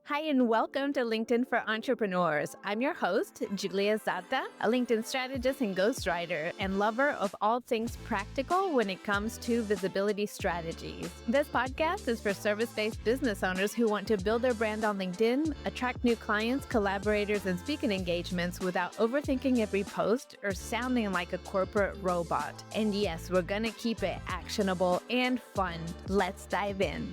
Hi, and welcome to LinkedIn for Entrepreneurs. I'm your host, Julia Zata, a LinkedIn strategist and ghostwriter, and lover of all things practical when it comes to visibility strategies. This podcast is for service-based business owners who want to build their brand on LinkedIn, attract new clients, collaborators, and speaking engagements without overthinking every post or sounding like a corporate robot. And yes, we're going to keep it actionable and fun. Let's dive in.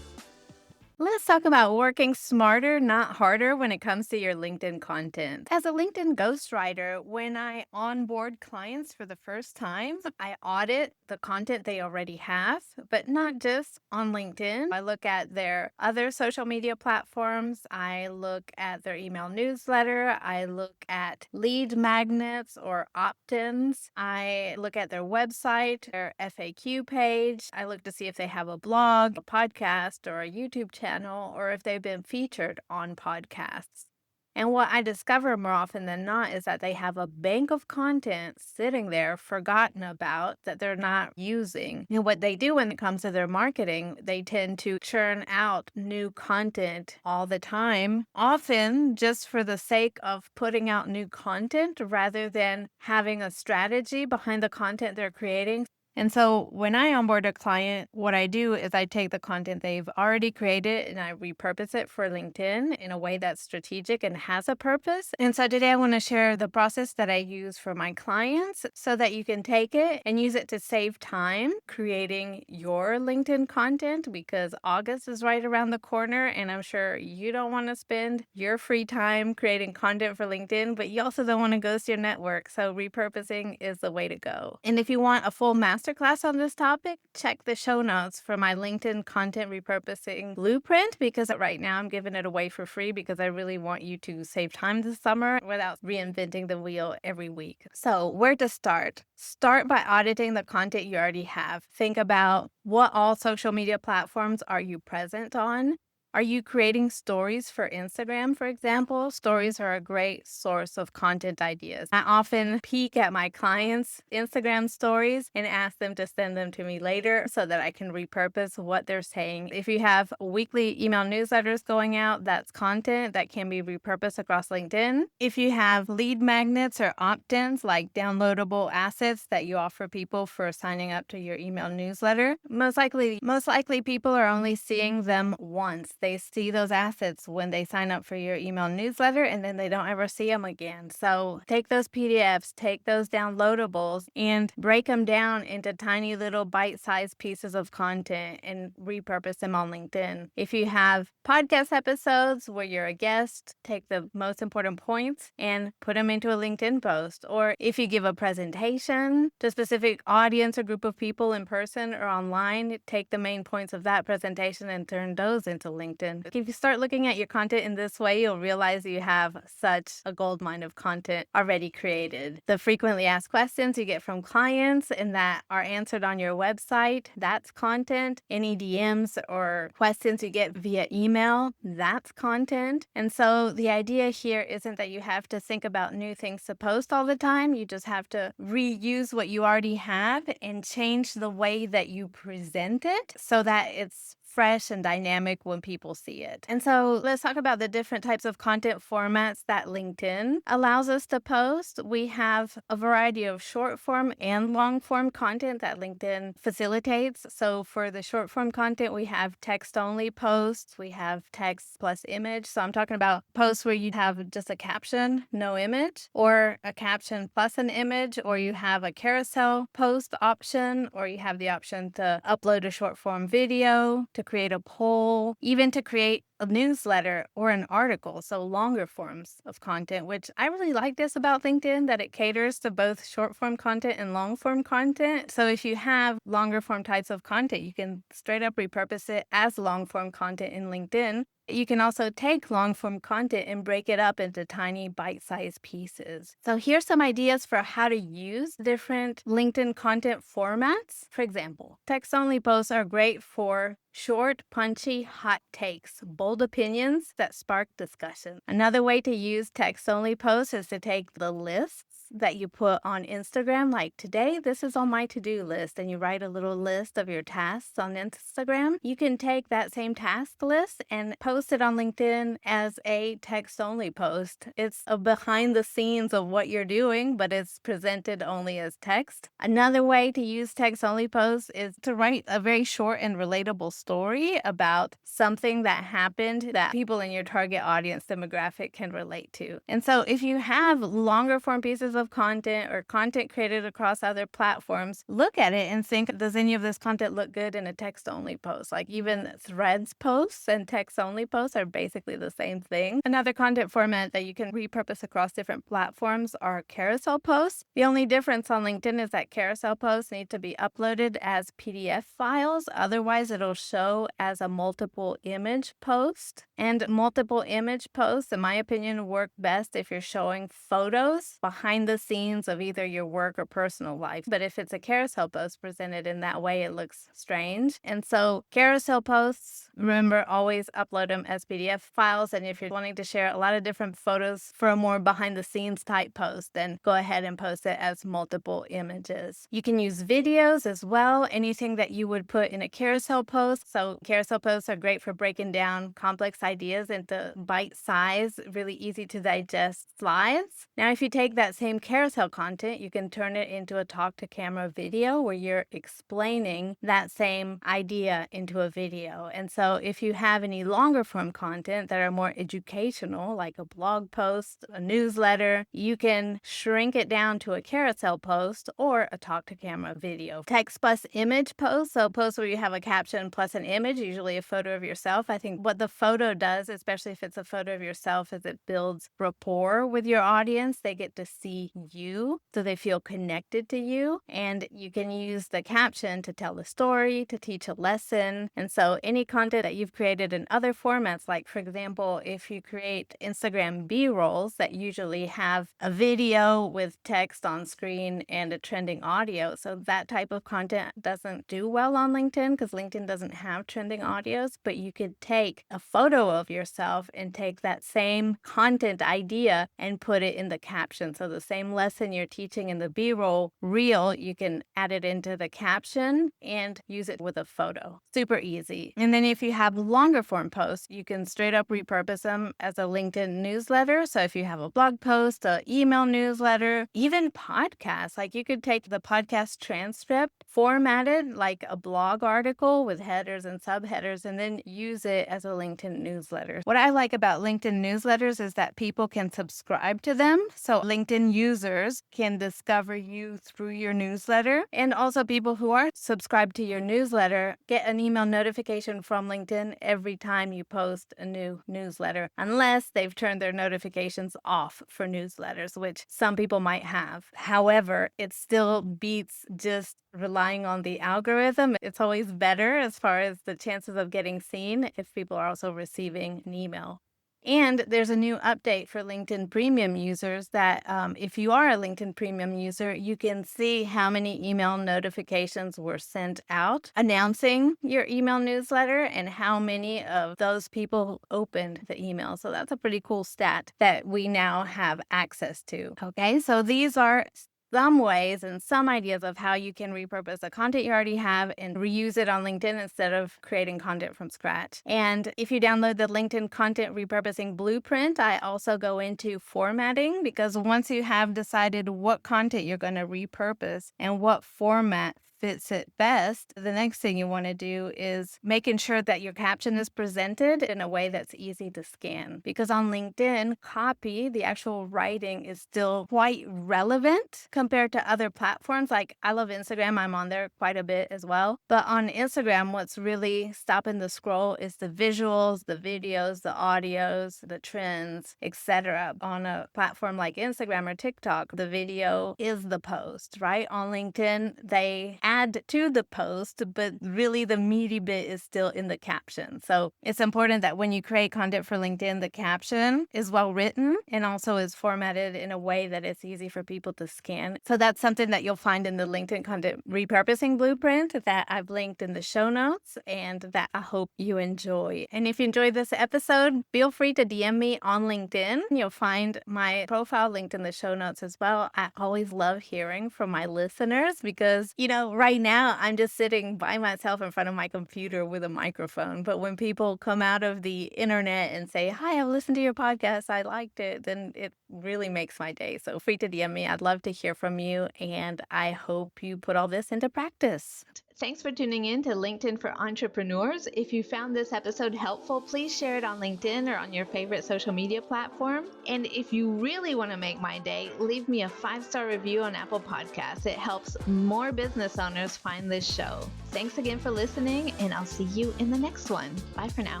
Let's talk about working smarter, not harder when it comes to your LinkedIn content. As a LinkedIn ghostwriter, when I onboard clients for the first time, I audit the content they already have, but not just on LinkedIn. I look at their other social media platforms. I look at their email newsletter. I look at lead magnets or opt-ins. I look at their website, their FAQ page. I look to see if they have a blog, a podcast, or a YouTube channel, or if they've been featured on podcasts. And what I discover more often than not is that they have a bank of content sitting there forgotten about that they're not using. And what they do when it comes to their marketing, they tend to churn out new content all the time, often just for the sake of putting out new content rather than having a strategy behind the content they're creating. And so when I onboard a client, what I do is I take the content they've already created and I repurpose it for LinkedIn in a way that's strategic and has a purpose. And so today I want to share the process that I use for my clients so that you can take it and use it to save time creating your LinkedIn content, because August is right around the corner and I'm sure you don't want to spend your free time creating content for LinkedIn, but you also don't want to ghost your network. So repurposing is the way to go. And if you want a full masterclass on this topic, check the show notes for my LinkedIn content repurposing blueprint, because right now I'm giving it away for free because I really want you to save time this summer without reinventing the wheel every week. So where to start? Start by auditing the content you already have. Think about what all social media platforms are you present on? Are you creating stories for Instagram, for example? Stories are a great source of content ideas. I often peek at my clients' Instagram stories and ask them to send them to me later so that I can repurpose what they're saying. If you have weekly email newsletters going out, that's content that can be repurposed across LinkedIn. If you have lead magnets or opt-ins, like downloadable assets that you offer people for signing up to your email newsletter, most likely people are only seeing them once. They see those assets when they sign up for your email newsletter and then they don't ever see them again. So take those PDFs, take those downloadables and break them down into tiny little bite-sized pieces of content and repurpose them on LinkedIn. If you have podcast episodes where you're a guest, take the most important points and put them into a LinkedIn post. Or if you give a presentation to a specific audience or group of people in person or online, take the main points of that presentation and turn those into LinkedIn. If you start looking at your content in this way, you'll realize you have such a goldmine of content already created. The frequently asked questions you get from clients and that are answered on your website, that's content. Any DMs or questions you get via email, that's content. And so the idea here isn't that you have to think about new things to post all the time. You just have to reuse what you already have and change the way that you present it so that it's fresh and dynamic when people see it. And so let's talk about the different types of content formats that LinkedIn allows us to post. We have a variety of short form and long form content that LinkedIn facilitates. So for the short form content, we have text only posts, we have text plus image. So I'm talking about posts where you have just a caption, no image, or a caption plus an image, or you have a carousel post option, or you have the option to upload a short form video, to create a poll, even to create a newsletter or an article, so longer forms of content, which I really like this about LinkedIn, that it caters to both short form content and long form content. So if you have longer form types of content, you can straight up repurpose it as long form content in LinkedIn. You can also take long form content and break it up into tiny bite-sized pieces. So here's some ideas for how to use different LinkedIn content formats. For example, text-only posts are great for short, punchy, hot takes, bold opinions that spark discussion. Another way to use text-only posts is to take the lists that you put on Instagram, like today, this is on my to-do list, and you write a little list of your tasks on Instagram, you can take that same task list and post it on LinkedIn as a text-only post. It's a behind the scenes of what you're doing, but it's presented only as text. Another way to use text-only posts is to write a very short and relatable story about something that happened that people in your target audience demographic can relate to. And so if you have longer form pieces of content or content created across other platforms, look at it and think, does any of this content look good in a text-only post? Like even threads posts and text-only posts are basically the same thing. Another content format that you can repurpose across different platforms are carousel posts. The only difference on LinkedIn is that carousel posts need to be uploaded as PDF files. Otherwise, it'll show as a multiple image post. And multiple image posts, in my opinion, work best if you're showing photos behind the scenes of either your work or personal life. But if it's a carousel post presented in that way, it looks strange. And so carousel posts, remember, always upload them as PDF files. And if you're wanting to share a lot of different photos for a more behind the scenes type post, then go ahead and post it as multiple images. You can use videos as well, anything that you would put in a carousel post. So carousel posts are great for breaking down complex ideas into bite-sized, really easy to digest slides. Now, if you take that same carousel content, you can turn it into a talk-to-camera video where you're explaining that same idea into a video. And so if you have any longer form content that are more educational, like a blog post, a newsletter, you can shrink it down to a carousel post or a talk-to-camera video. Text plus image posts, so posts where you have a caption plus an image, usually a photo of yourself. I think what the photo does, especially if it's a photo of yourself, is it builds rapport with your audience. They get to see you, so they feel connected to you. And you can use the caption to tell a story, to teach a lesson. And so any content that you've created in other formats, like for example, if you create Instagram B-rolls that usually have a video with text on screen and a trending audio. So that type of content doesn't do well on LinkedIn because LinkedIn doesn't have trending audios, but you could take a photo of yourself and take that same content idea and put it in the caption. So the same lesson you're teaching in the B-roll reel, you can add it into the caption and use it with a photo. Super easy. And then if you have longer form posts, you can straight up repurpose them as a LinkedIn newsletter. So if you have a blog post, an email newsletter, even podcasts, like you could take the podcast transcript, format it like a blog article with headers and subheaders, and then use it as a LinkedIn newsletter. What I like about LinkedIn newsletters is that people can subscribe to them. So LinkedIn users can discover you through your newsletter. And also people who are subscribed to your newsletter get an email notification from LinkedIn every time you post a new newsletter, unless they've turned their notifications off for newsletters, which some people might have. However, it still beats just relying on the algorithm. It's always better as far as the chances of getting seen if people are also receiving an email. And there's a new update for LinkedIn Premium users that if you are a LinkedIn Premium user, you can see how many email notifications were sent out announcing your email newsletter and how many of those people opened the email. So that's a pretty cool stat that we now have access to. Okay, so these are some ways and some ideas of how you can repurpose the content you already have and reuse it on LinkedIn instead of creating content from scratch. And if you download the LinkedIn Content Repurposing Blueprint, I also go into formatting, because once you have decided what content you're going to repurpose and what format fits it best, the next thing you want to do is making sure that your caption is presented in a way that's easy to scan. Because on LinkedIn, copy, the actual writing, is still quite relevant compared to other platforms. Like I love Instagram, I'm on there quite a bit as well. But on Instagram, what's really stopping the scroll is the visuals, the videos, the audios, the trends, etc. On a platform like Instagram or TikTok, the video is the post, right? On LinkedIn, they add to the post, but really the meaty bit is still in the caption. So it's important that when you create content for LinkedIn, the caption is well written and also is formatted in a way that it's easy for people to scan. So that's something that you'll find in the LinkedIn content repurposing blueprint that I've linked in the show notes and that I hope you enjoy. And if you enjoyed this episode, feel free to DM me on LinkedIn. You'll find my profile linked in the show notes as well. I always love hearing from my listeners because, right now I'm just sitting by myself in front of my computer with a microphone. But when people come out of the internet and say, "Hi, I've listened to your podcast, I liked it," then it really makes my day. So free to DM me. I'd love to hear from you. And I hope you put all this into practice. Thanks for tuning in to LinkedIn for Entrepreneurs. If you found this episode helpful, please share it on LinkedIn or on your favorite social media platform. And if you really want to make my day, leave me a 5-star review on Apple Podcasts. It helps more business owners find this show. Thanks again for listening, and I'll see you in the next one. Bye for now.